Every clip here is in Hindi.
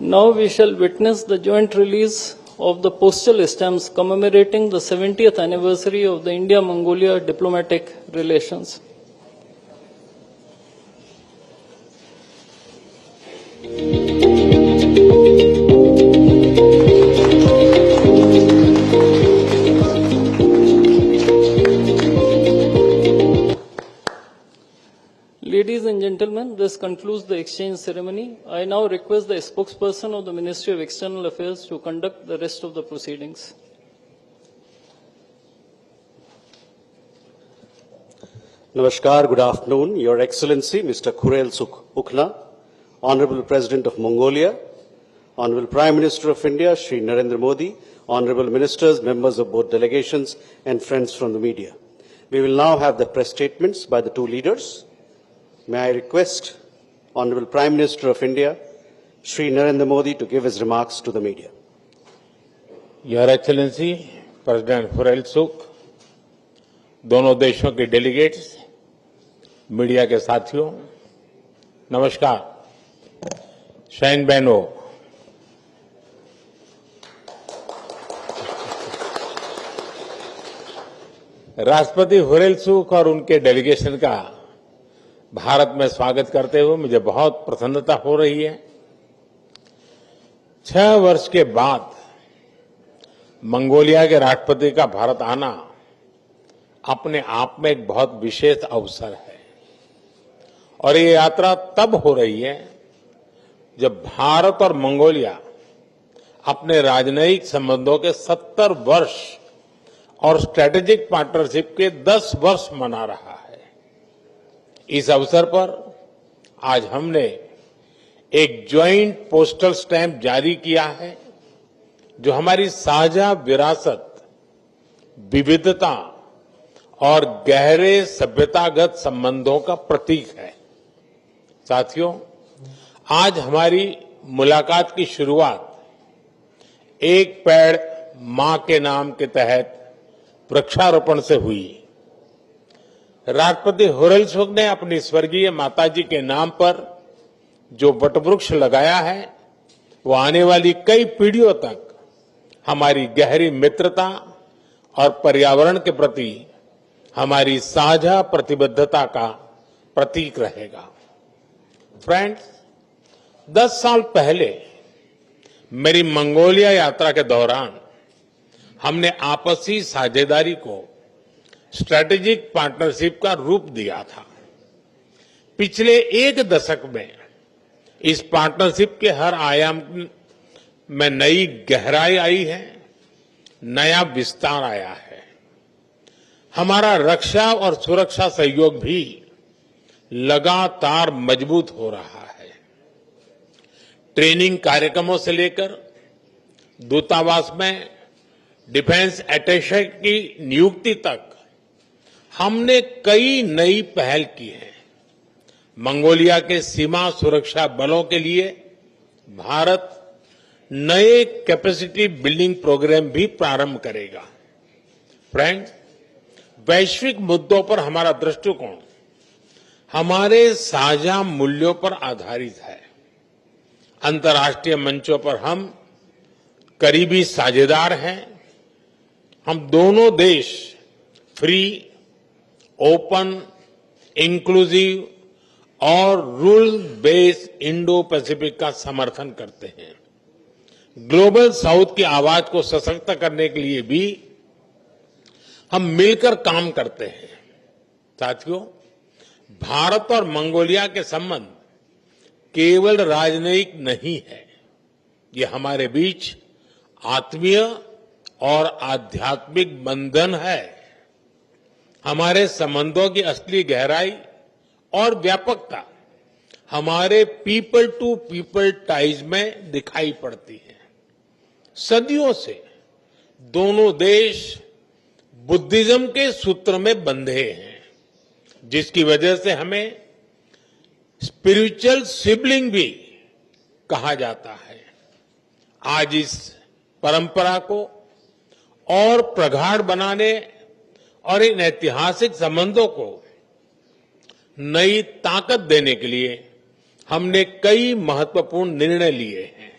Now we shall witness the joint release of the postal stamps commemorating the 70th anniversary of the India-Mongolia diplomatic relations. Ladies and gentlemen, this concludes the exchange ceremony. I now request the spokesperson of the Ministry of External Affairs to conduct the rest of the proceedings. Namaskar, good afternoon. Your Excellency, Mr. Khurel Sukh Ukhna, Honorable President of Mongolia, Honorable Prime Minister of India, Shri Narendra Modi, Honorable Ministers, members of both delegations, and friends from the media. We will now have the press statements by the two leaders. May I request Honorable Prime Minister of India, Shri Narendra Modi, to give his remarks to the media. Your Excellency, President Khurel Sukh, दोनों देशों के डेलीगेट्स, मीडिया के साथियों, नमस्कार। शहीन बहनों, राष्ट्रपति खुरेल सुख और उनके डेलीगेशन का भारत में स्वागत करते हुए मुझे बहुत प्रसन्नता हो रही है। 6 वर्ष के बाद मंगोलिया के राष्ट्रपति का भारत आना अपने आप में एक बहुत विशेष अवसर है और ये यात्रा तब हो रही है जब भारत और मंगोलिया अपने राजनयिक संबंधों के 70 वर्ष और स्ट्रेटेजिक पार्टनरशिप के 10 वर्ष मना रहा है। इस अवसर पर आज हमने एक ज्वाइंट पोस्टल स्टैंप जारी किया है जो हमारी साझा विरासत, विविधता और गहरे सभ्यतागत संबंधों का प्रतीक है। साथियों, आज हमारी मुलाकात की शुरुआत एक पेड़ मां के नाम के तहत वृक्षारोपण से हुई। राष्ट्रपति खुरेल सुख ने अपनी स्वर्गीय माताजी के नाम पर जो वटवृक्ष लगाया है वो आने वाली कई पीढ़ियों तक हमारी गहरी मित्रता और पर्यावरण के प्रति हमारी साझा प्रतिबद्धता का प्रतीक रहेगा। फ्रेंड्स, 10 साल पहले मेरी मंगोलिया यात्रा के दौरान हमने आपसी साझेदारी को स्ट्रेटेजिक पार्टनरशिप का रूप दिया था। पिछले 1 दशक में इस पार्टनरशिप के हर आयाम में नई गहराई आई है, नया विस्तार आया है। हमारा रक्षा और सुरक्षा सहयोग भी लगातार मजबूत हो रहा है। ट्रेनिंग कार्यक्रमों से लेकर दूतावास में डिफेंस अटैचे की नियुक्ति तक हमने कई नई पहल की है। मंगोलिया के सीमा सुरक्षा बलों के लिए भारत नए कैपेसिटी बिल्डिंग प्रोग्राम भी प्रारंभ करेगा। फ्रेंड्स, वैश्विक मुद्दों पर हमारा दृष्टिकोण हमारे साझा मूल्यों पर आधारित है। अंतर्राष्ट्रीय मंचों पर हम करीबी साझेदार हैं। हम दोनों देश फ्री, ओपन, इंक्लूसिव और रूल बेस्ड इंडो पैसिफिक का समर्थन करते हैं। ग्लोबल साउथ की आवाज को सशक्त करने के लिए भी हम मिलकर काम करते हैं। साथियों, भारत और मंगोलिया के संबंध केवल राजनयिक नहीं है, ये हमारे बीच आत्मीय और आध्यात्मिक बंधन है। हमारे संबंधों की असली गहराई और व्यापकता हमारे पीपल टू पीपल टाइज में दिखाई पड़ती है। सदियों से दोनों देश बुद्धिज्म के सूत्र में बंधे हैं, जिसकी वजह से हमें स्पिरिचुअल सिबलिंग भी कहा जाता है। आज इस परंपरा को और प्रगाढ़ बनाने और इन ऐतिहासिक संबंधों को नई ताकत देने के लिए हमने कई महत्वपूर्ण निर्णय लिए हैं।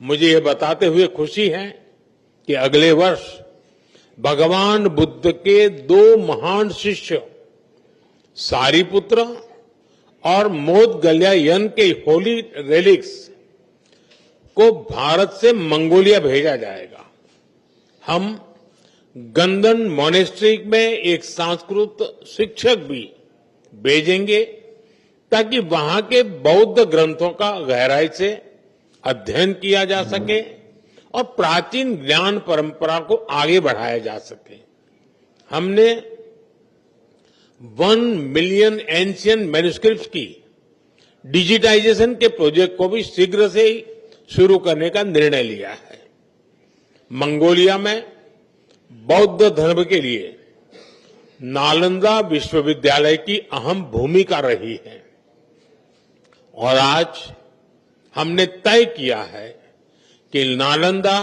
मुझे ये बताते हुए खुशी है कि अगले वर्ष भगवान बुद्ध के 2 महान शिष्य सारिपुत्र और मोदगल्यायन के होली रेलिक्स को भारत से मंगोलिया भेजा जाएगा। हम गंदन मोनेस्ट्री में एक संस्कृत शिक्षक भी भेजेंगे ताकि वहां के बौद्ध ग्रंथों का गहराई से अध्ययन किया जा सके और प्राचीन ज्ञान परंपरा को आगे बढ़ाया जा सके। हमने 1 मिलियन एंशिएंट मैन्युस्क्रिप्ट्स की डिजिटाइजेशन के प्रोजेक्ट को भी शीघ्र से ही शुरू करने का निर्णय लिया है। मंगोलिया में बौद्ध धर्म के लिए नालंदा विश्वविद्यालय की अहम भूमिका रही है और आज हमने तय किया है कि नालंदा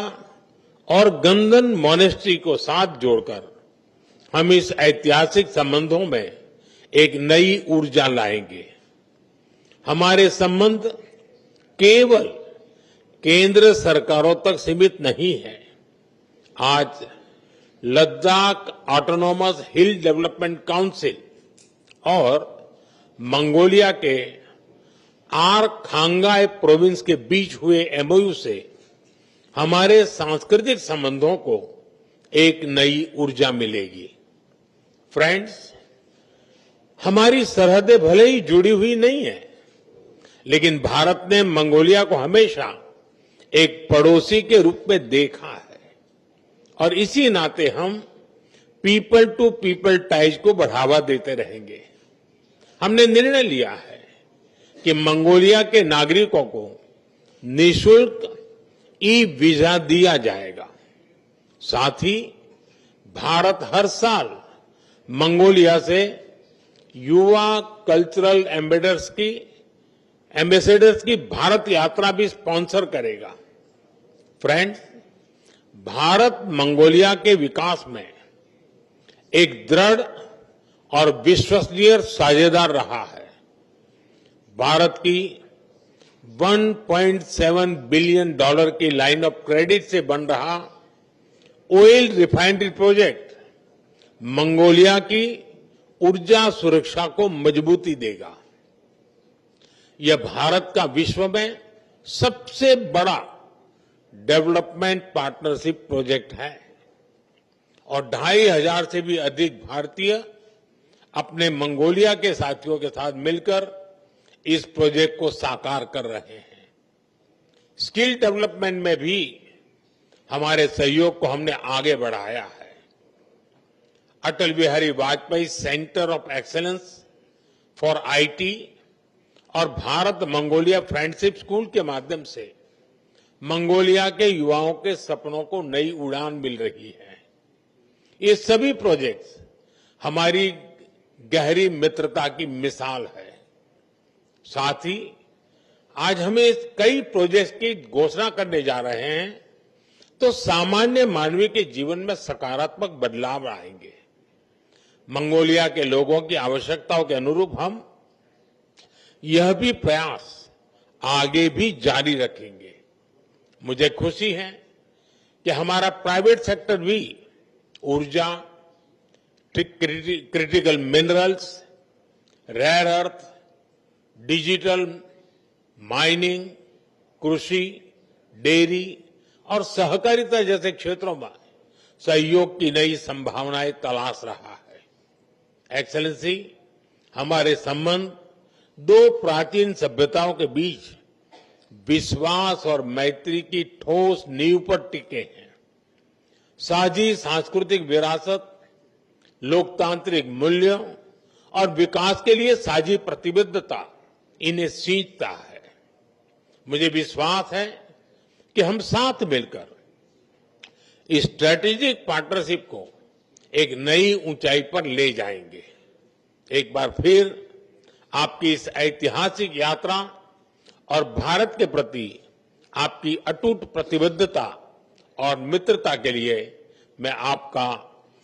और गंदन मोनेस्ट्री को साथ जोड़कर हम इस ऐतिहासिक संबंधों में एक नई ऊर्जा लाएंगे। हमारे संबंध केवल केंद्र सरकारों तक सीमित नहीं है। आज लद्दाख ऑटोनोमस हिल डेवलपमेंट काउंसिल और मंगोलिया के आरखांगाई प्रोविंस के बीच हुए एमओयू से हमारे सांस्कृतिक संबंधों को एक नई ऊर्जा मिलेगी। फ्रेंड्स, हमारी सरहदें भले ही जुड़ी हुई नहीं है, लेकिन भारत ने मंगोलिया को हमेशा एक पड़ोसी के रूप में देखा है और इसी नाते हम पीपल टू पीपल टाइज को बढ़ावा देते रहेंगे। हमने निर्णय लिया है कि मंगोलिया के नागरिकों को निःशुल्क ई वीजा दिया जाएगा। साथ ही भारत हर साल मंगोलिया से युवा कल्चरल एम्बेसडर्स की भारत यात्रा भी स्पॉन्सर करेगा। फ्रेंड्स, भारत मंगोलिया के विकास में एक दृढ़ और विश्वसनीय साझेदार रहा है। भारत की $1.7 बिलियन की लाइन ऑफ क्रेडिट से बन रहा ऑयल रिफाइनरी प्रोजेक्ट मंगोलिया की ऊर्जा सुरक्षा को मजबूती देगा। यह भारत का विश्व में सबसे बड़ा डेवलपमेंट पार्टनरशिप प्रोजेक्ट है और 2,500 से भी अधिक भारतीय अपने मंगोलिया के साथियों के साथ मिलकर इस प्रोजेक्ट को साकार कर रहे हैं। स्किल डेवलपमेंट में भी हमारे सहयोग को हमने आगे बढ़ाया है। Atal Bihari Vajpayee centre of excellence for IT और भारत मंगोलिया फ्रेंडशिप स्कूल के माध्यम से मंगोलिया के युवाओं के सपनों को नई उड़ान मिल रही है। ये सभी प्रोजेक्ट्स हमारी गहरी मित्रता की मिसाल है। साथ ही आज हम इस कई प्रोजेक्ट्स की घोषणा करने जा रहे हैं तो सामान्य मानवीय के जीवन में सकारात्मक बदलाव आएंगे। मंगोलिया के लोगों की आवश्यकताओं के अनुरूप हम यह भी प्रयास आगे भी जारी रखेंगे। मुझे खुशी है कि हमारा प्राइवेट सेक्टर भी ऊर्जा, critical minerals, rare earth, digital, mining, कृषि, डेयरी और सहकारिता जैसे क्षेत्रों में सहयोग की नई संभावनाएं तलाश रहा है। एक्सेलेंसी, हमारे संबंध दो प्राचीन सभ्यताओं के बीच विश्वास और मैत्री की ठोस नींव पर टिके हैं। साझी सांस्कृतिक विरासत, लोकतांत्रिक मूल्यों और विकास के लिए साझी प्रतिबद्धता इन्हें सींचता है। मुझे विश्वास है कि हम साथ मिलकर इस स्ट्रेटेजिक पार्टनरशिप को एक नई ऊंचाई पर ले जाएंगे। एक बार फिर आपकी इस ऐतिहासिक यात्रा और भारत के प्रति आपकी अटूट प्रतिबद्धता और मित्रता के लिए मैं आपका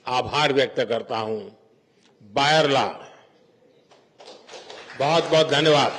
आभार व्यक्त करता हूं। बायरला, बहुत बहुत धन्यवाद।